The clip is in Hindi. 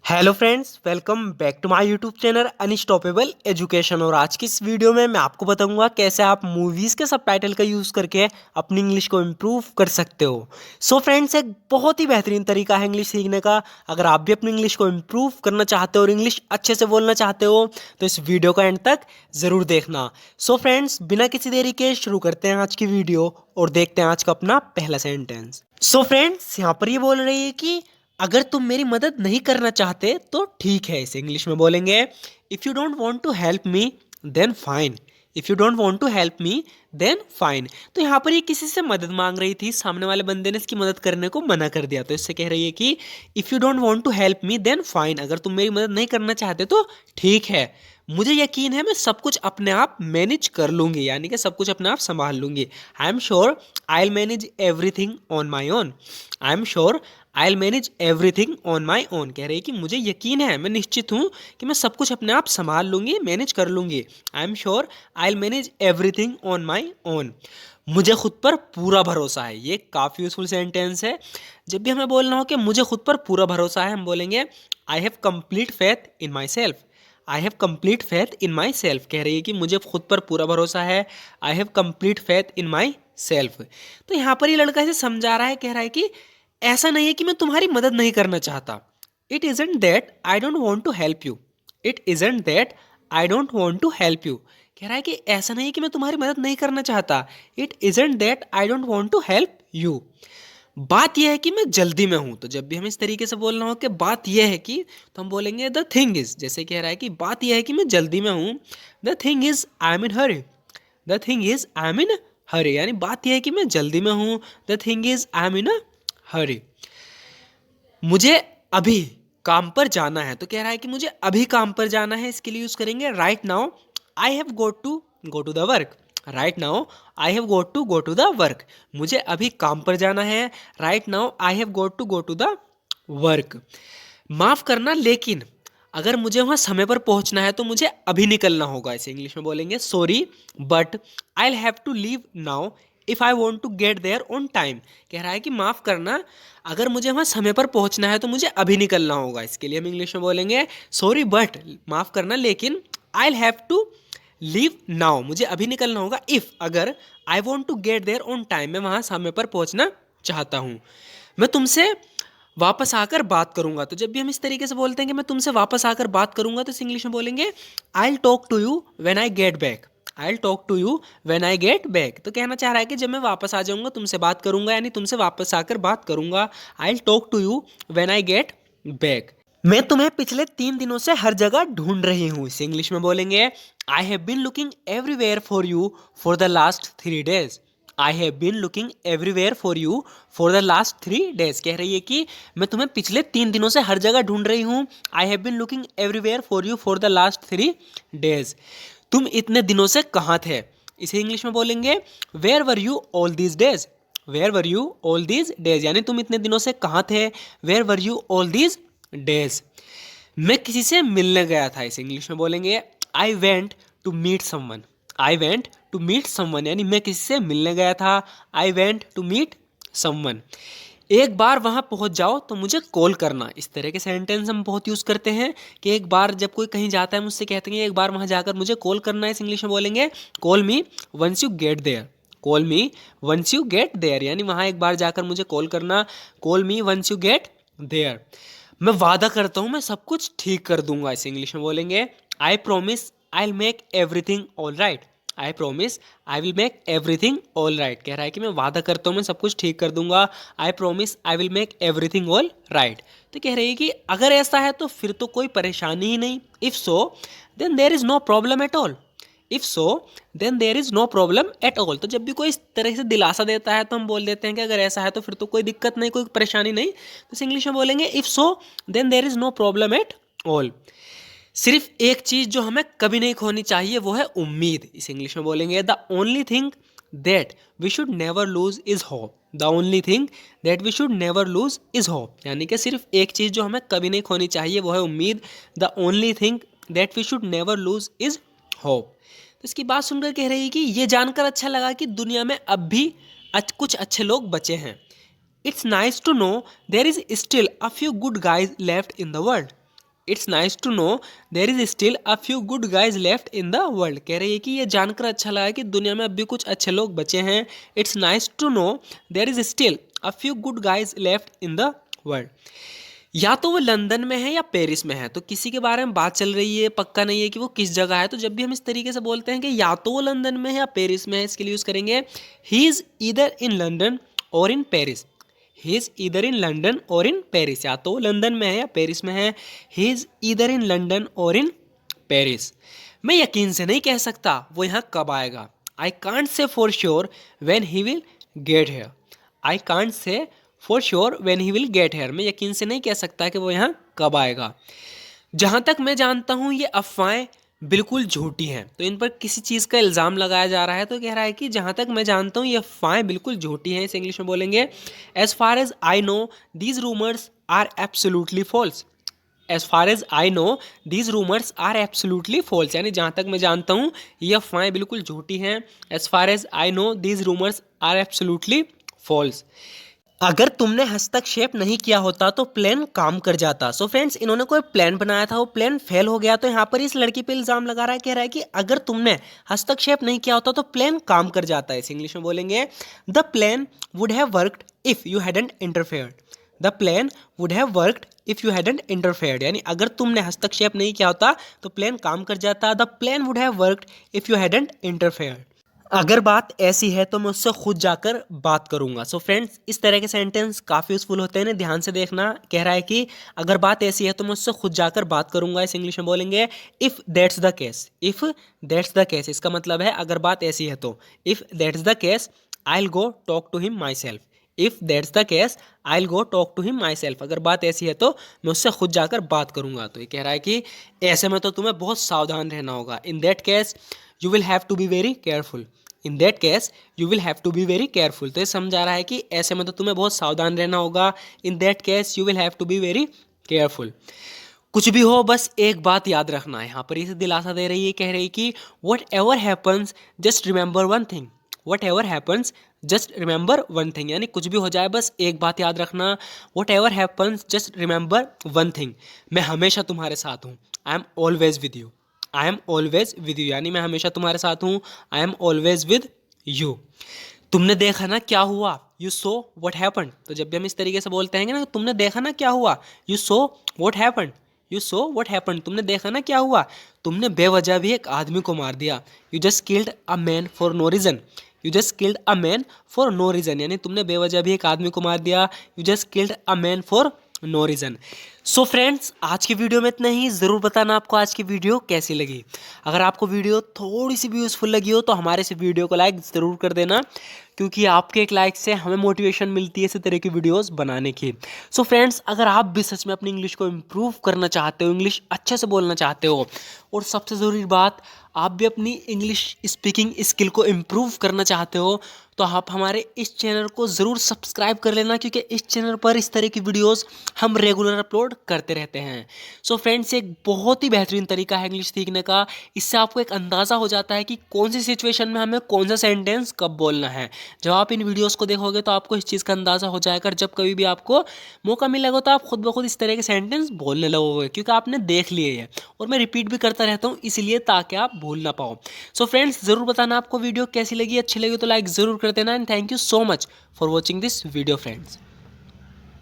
Hello friends, welcome back to my YouTube channel unstoppable education. और आज की इस वीडियो में मैं आपको बताऊंगा कैसे आप मूवीज़ के सबटाइटल का यूज़ करके अपनी इंग्लिश को इम्प्रूव कर सकते हो। सो फ्रेंड्स, एक बहुत ही बेहतरीन तरीका है इंग्लिश सीखने का। अगर आप भी अपनी इंग्लिश को इम्प्रूव करना चाहते हो और इंग्लिश अच्छे से बोलना चाहते हो तो इस वीडियो का एंड तक ज़रूर देखना। सो फ्रेंड्स, बिना किसी देरी के शुरू करते हैं आज की वीडियो और देखते हैं आज का अपना पहला सेंटेंस। सो फ्रेंड्स, यहाँ पर ये बोल रही है कि अगर तुम मेरी मदद नहीं करना चाहते तो ठीक है। इसे इंग्लिश में बोलेंगे, if you don't want to help me then fine. If you don't want to help me then fine. तो यहाँ पर ये किसी से मदद मांग रही थी, सामने वाले बंदे ने इसकी मदद करने को मना कर दिया। तो इससे कह रही है कि if you don't want to help me then fine, अगर तुम मेरी मदद नहीं करना चाहते तो ठीक है, मुझे यकीन है मैं सब कुछ अपने आप मैनेज कर लूँगी, यानी कि सब कुछ अपने आप संभाल लूँगी। I am sure I will manage everything on my own. I am sure I will manage everything on my own. कह रही है कि मुझे यकीन है, मैं निश्चित हूँ कि मैं सब कुछ अपने आप संभाल लूँगी, मैनेज कर लूँगी। I am sure I will manage everything on my own. मुझे खुद पर पूरा भरोसा है। ये काफ़ी यूजफुल सेंटेंस है। जब भी हमें बोलना हो कि मुझे खुद पर पूरा भरोसा है, हम बोलेंगे I have complete faith in my self. I have complete faith in my self. कह रही है कि मुझे खुद पर पूरा भरोसा है। I have complete faith in my self. तो यहाँ पर ये लड़का इसे समझा रहा है, कह रहा है कि ऐसा नहीं है कि मैं तुम्हारी मदद नहीं करना चाहता। It isn't that I don't want to help you. It isn't that I don't want to help you. कह रहा है कि ऐसा नहीं कि मैं तुम्हारी मदद नहीं करना चाहता। It isn't that I don't want to help you. बात यह है कि मैं जल्दी में हूँ। तो जब भी हम इस तरीके से बोलना हो कि बात यह है कि, तो हम बोलेंगे द थिंग इज। जैसे कह रहा है कि बात यह है कि मैं जल्दी में हूँ, the thing is I am in hurry. The thing is I am in hurry, यानी बात यह है कि मैं जल्दी में हूँ, the thing is I am in hurry. मुझे अभी काम पर जाना है। तो कह रहा है कि मुझे अभी काम पर जाना है, इसके लिए यूज करेंगे right now I have got to go to the work. Right now I have got to go to the work. मुझे अभी काम पर जाना है। Right now I have got to go to the work. माफ करना लेकिन अगर मुझे वहाँ समय पर पहुँचना है तो मुझे अभी निकलना होगा। इसे इंग्लिश में बोलेंगे sorry but I have to leave now if I want to get there on time. कह रहा है कि माफ़ करना, अगर मुझे वहाँ समय पर पहुँचना है तो मुझे अभी निकलना होगा। इसके लिए हम इंग्लिश में बोलेंगे सॉरी बट, माफ़ करना लेकिन I have to leave now, मुझे अभी निकलना होगा इफ़, अगर I want to get there on time, मैं वहाँ समय पर पहुँचना चाहता हूँ। मैं तुमसे वापस आकर बात करूंगा। तो जब भी हम इस तरीके से बोलते हैं कि मैं तुमसे वापस आकर बात करूंगा, तो इस इंग्लिश में बोलेंगे I will talk to you when I get back. I will talk to you when I get back. तो कहना चाह रहा है कि जब मैं वापस आ जाऊंगा तुमसे बात करूंगा, यानी तुमसे वापस आकर बात करूंगा। I will talk to you when I get back. मैं तुम्हें पिछले 3 दिनों से हर जगह ढूंढ रही हूँ। इसे इंग्लिश में बोलेंगे I have been looking everywhere for you for the last 3 days। I have been looking everywhere for you for the last 3 days। कह रही है कि मैं तुम्हें पिछले 3 दिनों से हर जगह ढूंढ रही हूँ। I have been looking everywhere for you for the last 3 days। तुम इतने दिनों से कहाँ थे? इसे इंग्लिश में बोलेंगे where were you all these days. Where were you all these days, यानी तुम इतने दिनों से कहाँ थे? Where were you all these days. मैं किसी से मिलने गया था। इसे इंग्लिश में बोलेंगे I went to meet someone. I went to meet someone, यानी मैं किसी से मिलने गया था। I went to meet someone. एक बार वहाँ पहुँच जाओ तो मुझे कॉल करना। इस तरह के सेंटेंस हम बहुत यूज़ करते हैं कि एक बार जब कोई कहीं जाता है मुझसे कहते हैं एक बार वहाँ जाकर मुझे कॉल करना है। इस इंग्लिश में बोलेंगे call me once you get there. Call me once you get there, यानी वहाँ एक बार जाकर मुझे कॉल करना। Call me once you get there. मैं वादा करता हूँ मैं सब कुछ ठीक कर दूंगा। इसे इंग्लिश में बोलेंगे I promise I will make everything all right. I promise I will make everything all right. कह रहा है कि मैं वादा करता हूँ मैं सब कुछ ठीक कर दूंगा। I promise I will make everything all right. तो कह रही है कि अगर ऐसा है तो फिर तो कोई परेशानी ही नहीं। If so then there is no problem at all. If so then there is no problem at all. तो जब भी कोई इस तरह से दिलासा देता है तो हम बोल देते हैं कि अगर ऐसा है तो फिर तो कोई दिक्कत नहीं, कोई परेशानी नहीं। तो इस इंग्लिश में बोलेंगे if so then there is no problem at all. सिर्फ एक चीज़ जो हमें कभी नहीं खोनी चाहिए वो है उम्मीद। इस इंग्लिश में बोलेंगे the only thing that we should never lose is hope. The only thing that we should never lose is hope, यानी कि सिर्फ एक चीज़ जो हमें कभी नहीं खोनी चाहिए वो है उम्मीद। The only thing that we should never lose is hope. तो इसकी बात सुनकर कह रही है कि ये जानकर अच्छा लगा कि दुनिया में अब भी कुछ अच्छे लोग बचे हैं। It's nice to know there is still a few good guys left in the world. It's nice to know there is still a few good guys left in the world. कह रही है कि ये जानकर अच्छा लगा कि दुनिया में अब भी कुछ अच्छे लोग बचे हैं। It's nice to know there is still a few good guys left in the world. या तो वो लंदन में है या पेरिस में है, तो किसी के बारे में बात चल रही है, पक्का नहीं है कि वो किस जगह है। तो जब भी हम इस तरीके से बोलते हैं कि या तो वो लंदन में है या पेरिस में है, इसके लिए यूज़ करेंगे he is either in London और in Paris. He is either in London और इन पेरिस। या तो वो लंदन में है या पेरिस में है। ही इज़ ईदर इन लंदन और इन पेरिस। मैं यकीन से नहीं कह सकता वो यहाँ कब आएगा। I can't say for sure when he will get here. I can't say for sure when he will get here. मैं यकीन से नहीं कह सकता कि वो यहाँ कब आएगा। जहाँ तक मैं जानता हूँ ये अफवाहें बिल्कुल झूठी हैं। तो इन पर किसी चीज़ का इल्ज़ाम लगाया जा रहा है, तो कह रहा है कि जहाँ तक मैं जानता हूँ ये अफवाहें बिल्कुल झूठी हैं। इसे इंग्लिश में बोलेंगे as far as I know these rumours are absolutely false. As far as I know these rumours are absolutely false, यानी जहाँ तक मैं जानता हूँ ये अफवाहें बिल्कुल झूठी हैं। As far as I know these rumours are absolutely false. अगर तुमने हस्तक्षेप नहीं किया होता तो प्लान काम कर जाता। सो फ्रेंड्स, इन्होंने कोई प्लान बनाया था, वो प्लान फेल हो गया, तो यहाँ पर इस लड़की पे इल्जाम लगा रहा है, कह रहा है कि अगर तुमने हस्तक्षेप नहीं किया होता तो प्लान काम कर जाता है। इस इंग्लिश में बोलेंगे the plan would have worked if you hadn't interfered. The plan would have worked if you hadn't interfered, यानी अगर तुमने हस्तक्षेप नहीं किया होता तो प्लान काम कर जाता। The plan would have worked if you hadn't interfered. अगर बात ऐसी है तो मैं उससे खुद जाकर बात करूंगा। सो फ्रेंड्स, इस तरह के सेंटेंस काफ़ी यूजफुल होते हैं, ध्यान से देखना। कह रहा है कि अगर बात ऐसी है तो मैं उससे खुद जाकर बात करूंगा। इस इंग्लिश में बोलेंगे if that's the case. If that's the case, इसका मतलब है अगर बात ऐसी है तो। If that's the case I will go talk to him myself. If that's the case I will go talk to him myself. अगर बात ऐसी है तो मैं उससे खुद जाकर बात करूंगा। तो ये कह रहा है कि ऐसे में तो तुम्हें बहुत सावधान रहना होगा। In that case you will have to be very careful. In that case you will have to be very careful. तो ये समझा रहा है कि ऐसे में तो तुम्हें बहुत सावधान रहना होगा। In that case you will have to be very careful. कुछ भी हो बस एक बात याद रखना है। यहाँ पर इसे दिलासा दे रही है, कह रही कि what ever happens just remember one thing. What ever happens just remember one thing, यानी कुछ भी हो जाए बस एक बात याद रखना। What ever happens just remember one thing, मैं हमेशा तुम्हारे साथ हूँ। I am always with you. I am always with you, यानी मैं हमेशा तुम्हारे साथ हूँ। I am always with you. तुमने देखा ना क्या हुआ, यू सो वट हैपन्ड। तो जब भी हम इस तरीके से बोलते हैं ना, तुमने देखा ना क्या हुआ, you so what happened. You so what happened, तुमने देखा ना क्या हुआ। तुमने बेवजह भी एक आदमी को मार दिया। You just killed a man for no reason. You just killed a man for no reason, यानी तुमने बेवजह भी एक आदमी को मार दिया। You just killed a man for no reason. So friends, आज की वीडियो में इतना ही। ज़रूर बताना आपको आज की वीडियो कैसी लगी। अगर आपको वीडियो थोड़ी सी भी यूज़फुल लगी हो तो हमारे इस वीडियो को लाइक ज़रूर कर देना, क्योंकि आपके एक लाइक से हमें मोटिवेशन मिलती है इसी तरह की वीडियोस बनाने की। सो फ्रेंड्स, अगर आप भी सच में अपनी इंग्लिश को इम्प्रूव करना चाहते हो, इंग्लिश अच्छे से बोलना चाहते हो, और सबसे ज़रूरी बात, आप भी अपनी इंग्लिश स्पीकिंग स्किल को इम्प्रूव करना चाहते हो, तो आप हमारे इस चैनल को ज़रूर सब्सक्राइब कर लेना, क्योंकि इस चैनल पर इस तरह की वीडियोस हम रेगुलर अपलोड करते रहते हैं। सो फ्रेंड्स, एक बहुत ही बेहतरीन तरीका है इंग्लिश सीखने का। इससे आपको एक अंदाज़ा हो जाता है कि कौन सी सिचुएशन में हमें कौन सा सेंटेंस कब बोलना है। जब आप इन वीडियोस को देखोगे तो आपको इस चीज़ का अंदाज़ा हो जाएगा। जब कभी भी आपको मौका मिलेगा तो आप खुद ब खुद इस तरह के सेंटेंस बोलने लगोगे, क्योंकि आपने देख लिए हैं। और मैं रिपीट भी करता रहता हूँ इसलिए, ताकि आप भूल ना पाओ। सो फ्रेंड्स, ज़रूर बताना आपको वीडियो कैसी लगी। अच्छी लगी तो लाइक ज़रूर कर देना। And thank you so much for watching this video friends.